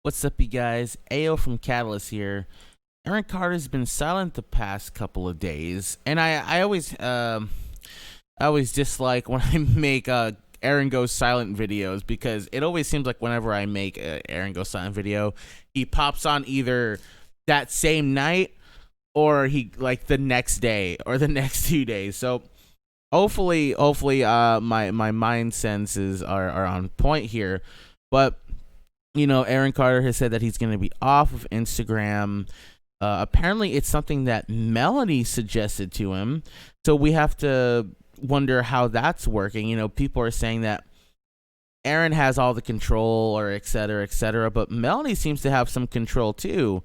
What's up, you guys? AO from Catalyst here. Aaron Carter's been silent the past couple of days, and I always dislike when I make Aaron goes silent videos because it always seems like whenever I make a Aaron goes silent video, he pops on either that same night or he like the next day or the next 2 days. So hopefully, my mind senses are on point here, but Aaron Carter has said that he's going to be off of Instagram. Apparently, it's something that Melanie suggested to him. So we have to wonder how that's working. People are saying that Aaron has all the control or et cetera, et cetera. But Melanie seems to have some control too.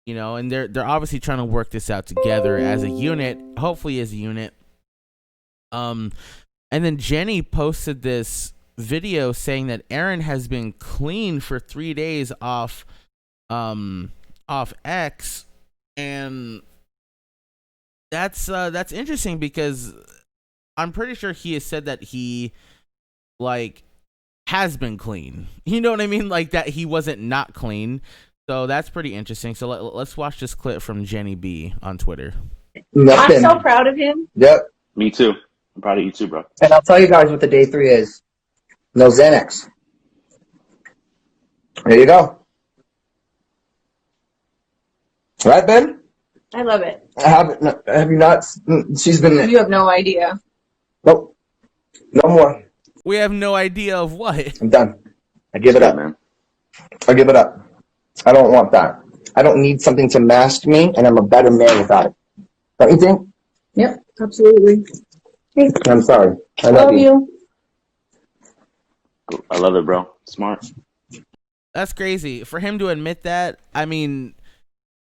And they're obviously trying to work this out together as a unit, hopefully as a unit. And then Jenny posted this video saying that Aaron has been clean for 3 days off X, and that's interesting because I'm pretty sure he has said that he like has been clean. You know what I mean? Like that he wasn't not clean. So that's pretty interesting. So let's watch this clip from Jenny B on Twitter. I'm so proud of him. Yep. Me too. I'm proud of you too, bro. And I'll tell you guys what the day 3 is. No Xanax. There you go. Right, Ben? I love it. Have you not? She's been. You have no idea. Nope. No more. We have no idea of what. I'm done. I give it up, man. I give it up. I don't want that. I don't need something to mask me, and I'm a better man without it. Don't you think? Yep, absolutely. Hey, I'm sorry. I love you. I love it, bro. Smart. That's crazy for him to admit that. I mean,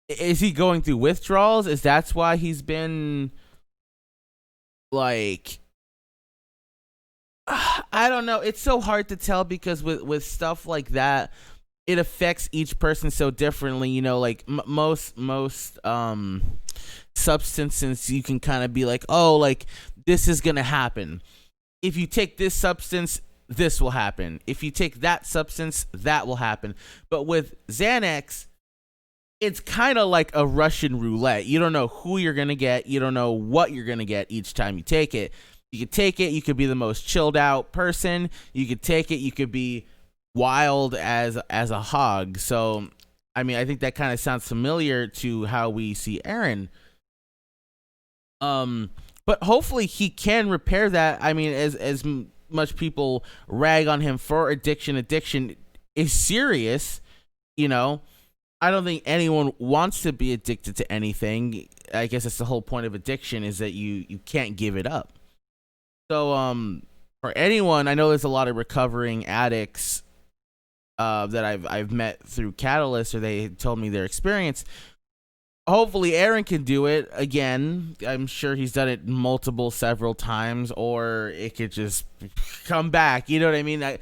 is he going through withdrawals? Is that's why he's been like, I don't know. It's so hard to tell because with stuff like that, it affects each person so differently. Like most substances, you can kind of be like, oh, like this is gonna happen. If you take this substance, this will happen. If you take that substance, that will happen. But with Xanax, it's kind of like a Russian roulette. You don't know who you're going to get. You don't know what you're going to get each time you take it. You could take it. You could be the most chilled out person. You could take it. You could be wild as a hog. So, I mean, I think that kind of sounds familiar to how we see Aaron. But hopefully he can repair that. I mean, as much people rag on him for addiction is serious. I don't think anyone wants to be addicted to anything. I guess that's the whole point of addiction, is that you can't give it up. So for anyone, I know there's a lot of recovering addicts that I've met through Catalyst, or they told me their experience. Hopefully Aaron can do it again. I'm sure he's done it several times, or it could just come back. You know what I mean? I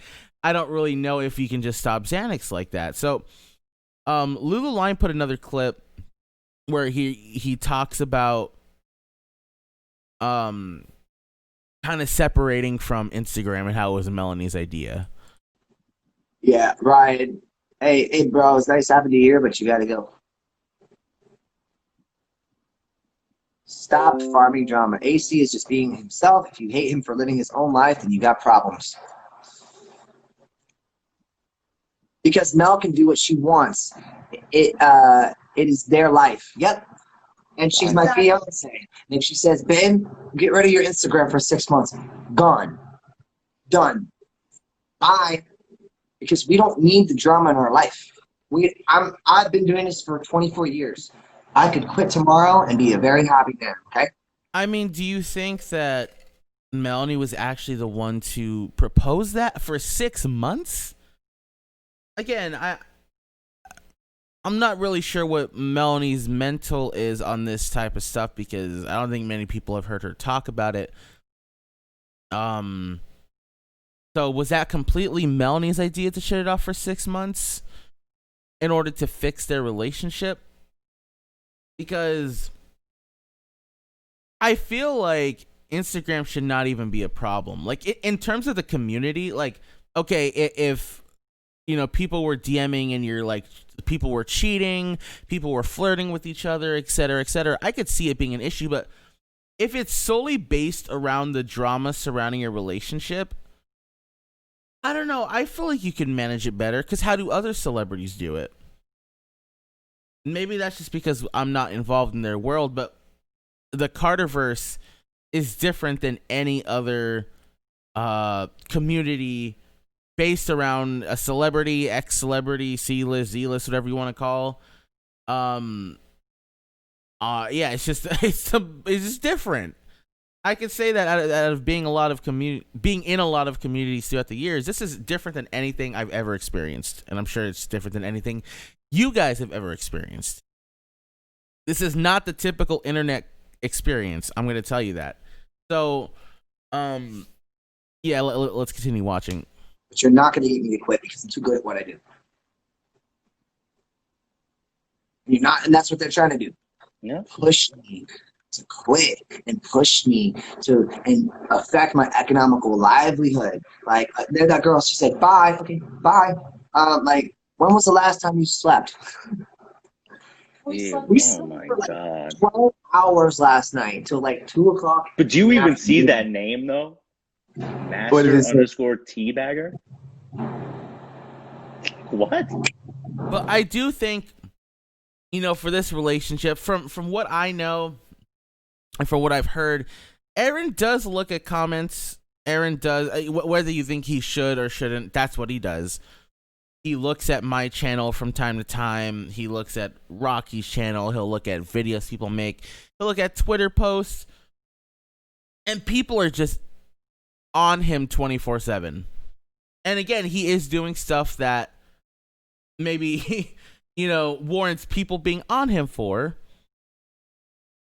don't really know if you can just stop Xanax like that. So Lulu Line put another clip where he talks about kind of separating from Instagram and how it was Melanie's idea. Yeah, Ryan. Hey, bro, it's nice having you here, but you gotta go. Stop farming drama. AC is just being himself. If you hate him for living his own life, then you got problems. Because Mel can do what she wants. It is their life. Yep. And she's my fiance. And if she says, Ben, get rid of your Instagram for 6 months. Gone. Done. Bye. Because we don't need the drama in our life. I've been doing this for 24 years. I could quit tomorrow and be a very happy man, okay? I mean, do you think that Melanie was actually the one to propose that for 6 months? Again, I'm not really sure what Melanie's mental is on this type of stuff, because I don't think many people have heard her talk about it. So was that completely Melanie's idea to shut it off for 6 months in order to fix their relationship? Because I feel like Instagram should not even be a problem. Like in terms of the community, like, okay, if people were DMing and you're like, people were cheating, people were flirting with each other, et cetera, et cetera. I could see it being an issue, but if it's solely based around the drama surrounding your relationship, I don't know. I feel like you can manage it better, because how do other celebrities do it? Maybe that's just because I'm not involved in their world, but the Carterverse is different than any other community based around a celebrity, ex-celebrity, C-list, Z-list, whatever you want to call. Yeah, it's just different. I could say that out of being in a lot of communities throughout the years, this is different than anything I've ever experienced, and I'm sure it's different than anything you guys have ever experienced. This is not the typical internet experience. I'm going to tell you that. So, yeah, let's continue watching. But you're not going to get me to quit because I'm too good at what I do. You're not, and that's what they're trying to do. Yeah. Push me to quit and push me to and affect my economical livelihood. Like there's that girl, she said, bye. Okay, bye. Like, when was the last time you slept? We slept for like 12 hours last night until like 2 o'clock. But do you even see that name though? Master_teabagger? What? But I do think, for this relationship, from what I know and from what I've heard, Aaron does look at comments. Aaron does, whether you think he should or shouldn't, that's what he does. He looks at my channel from time to time. He looks at Rocky's channel. He'll look at videos people make. He'll look at Twitter posts. And people are just on him 24/7. And again, he is doing stuff that maybe, warrants people being on him for.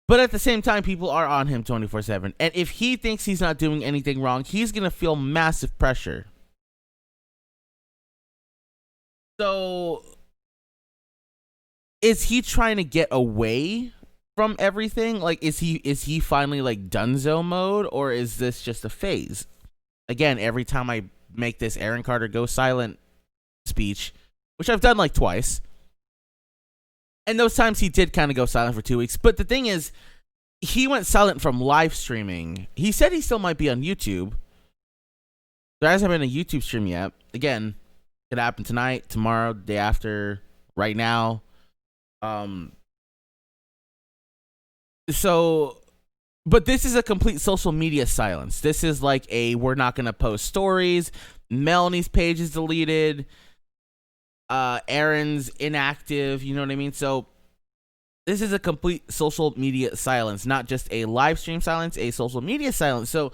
But at the same time, people are on him 24/7. And if he thinks he's not doing anything wrong, he's going to feel massive pressure. So, is he trying to get away from everything? Like, is he finally like Dunzo mode, or is this just a phase? Again, every time I make this Aaron Carter go silent speech, which I've done like twice, and those times he did kind of go silent for 2 weeks. But the thing is, he went silent from live streaming. He said he still might be on YouTube. There hasn't been a YouTube stream yet. Again, could happen tonight, tomorrow, day after, right now. So, but this is a complete social media silence. This is like we're not going to post stories. Melanie's page is deleted. Aaron's inactive. You know what I mean? So, this is a complete social media silence, not just a live stream silence, a social media silence. So,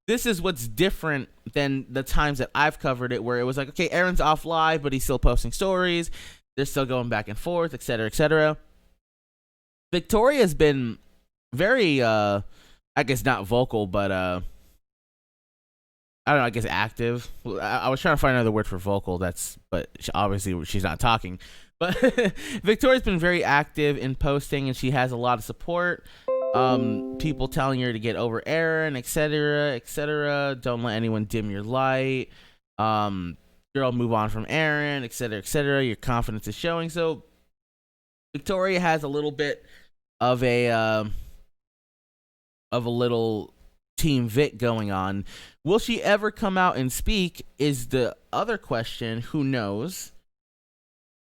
this is what's different than the times that I've covered it, where it was like, okay, Aaron's off live, but he's still posting stories. They're still going back and forth, etc., etc. Victoria's been very, I guess not vocal, but I don't know, I guess active. I was trying to find another word for vocal, but obviously she's not talking. But Victoria's been very active in posting, and she has a lot of support. People telling her to get over Aaron, etc., etc. Don't let anyone dim your light. Girl, move on from Aaron, etc., etc. Your confidence is showing. So Victoria has a little bit of a little Team Vic going on. Will she ever come out and speak? Is the other question. Who knows?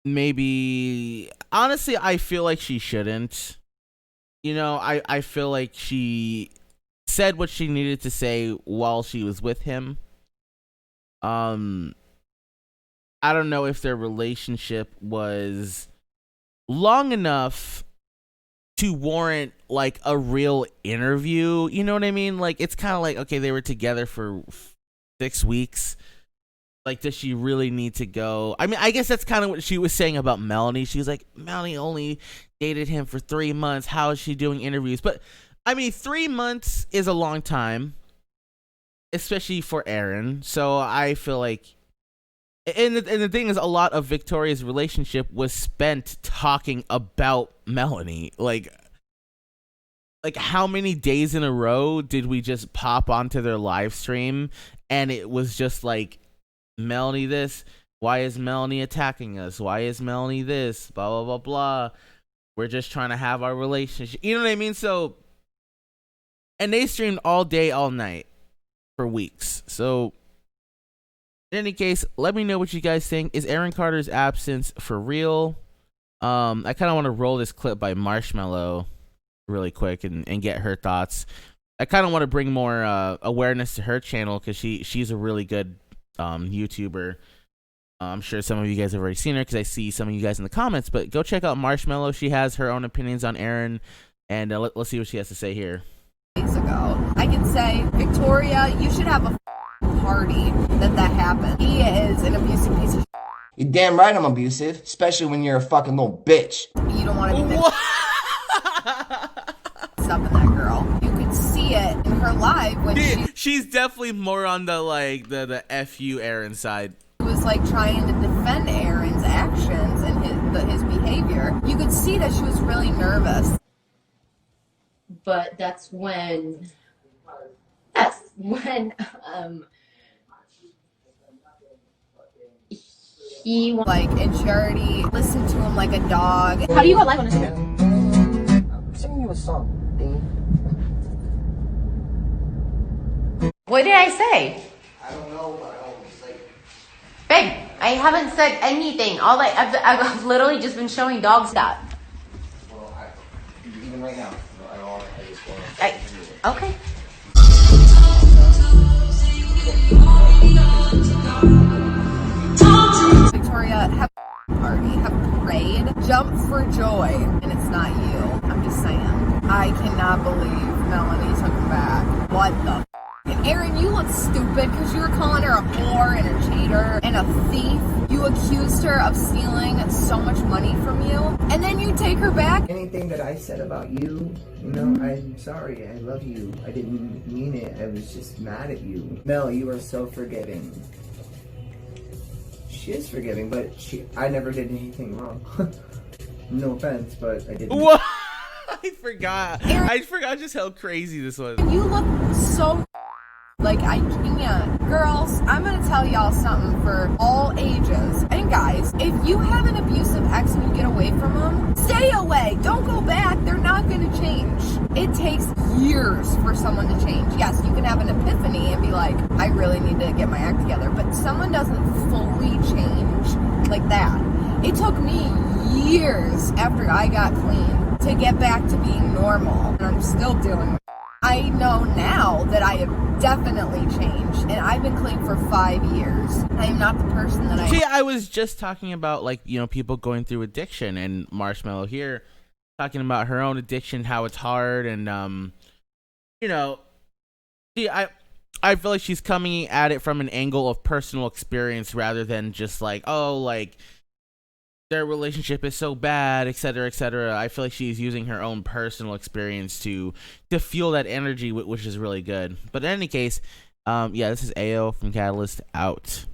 Maybe. Honestly, I feel like she shouldn't. I feel like she said what she needed to say while she was with him. I don't know if their relationship was long enough to warrant like a real interview. You know what I mean? Like, it's kind of like, okay, they were together for 6 weeks. Like, does she really need to go? I mean, I guess that's kind of what she was saying about Melanie. She was like, Melanie only dated him for 3 months. How is she doing interviews? But, I mean, 3 months is a long time, especially for Aaron. So I feel like, and the thing is, a lot of Victoria's relationship was spent talking about Melanie. Like how many days in a row did we just pop onto their live stream and it was just like, Melanie this, Why is Melanie attacking us? Why is Melanie this? Blah, blah, blah, blah. We're just trying to have our relationship. You know what I mean? So, and they streamed all day, all night for weeks. So, in any case, let me know what you guys think. Is Aaron Carter's absence for real? I kind of want to roll this clip by Marshmello really quick and get her thoughts. I kind of want to bring more awareness to her channel because she's a really good YouTuber. I'm sure some of you guys have already seen her because I see some of you guys in the comments. But go check out Marshmello. She has her own opinions on Aaron, and let's see what she has to say here. Days ago, I can say, Victoria, you should have a party that happened. He is an abusive piece of. You're damn right I'm abusive, especially when you're a fucking little bitch. You don't want to be mixed up in that girl. You could see it in her live when she's definitely more on the like the FU Aaron side. Was like trying to defend Aaron's actions and his behavior. You could see that she was really nervous. But that's when he like, and Charity listened to him like a dog. How do you go live on Instagram? I'm singing you a song, Dean. What did I say? I don't know, but I was like... Babe, I haven't said anything. I've literally just been showing dog stuff. Well, even right now, I just want to... Okay. Victoria, have a party, have a parade, jump for joy, and it's not you. I'm just saying. I cannot believe Melanie took him back. What the f***? And Aaron, you look stupid because you were calling her a whore and a cheater and a thief. You accused her of stealing so much money from you, and then you take her back. Anything that I said about you, I'm sorry. I love you. I didn't mean it. I was just mad at you. Mel, you are so forgiving. She is forgiving, but I never did anything wrong. No offense, but I didn't. What? I forgot. I forgot just how crazy this was. You look so like I can't. Girls, I'm gonna tell y'all something for all ages. And guys, if you have an abusive ex and you get away from them, stay away. Don't go back. They're not gonna change. It takes years for someone to change. Yes, you can have an epiphany and be like, I really need to get my act together. But someone doesn't fully change like that. It took me years after I got clean to get back to being normal. And I'm still dealing with it. I know now that I have definitely changed, and I've been clean for 5 years. I am not the person that I am. See, I was just talking about, like, people going through addiction, and Marshmello here talking about her own addiction, how it's hard, and see, I feel like she's coming at it from an angle of personal experience rather than just like, oh, like, their relationship is so bad, etc., etc. I feel like she's using her own personal experience to fuel that energy, which is really good. But in any case, yeah, this is AO from Catalyst out.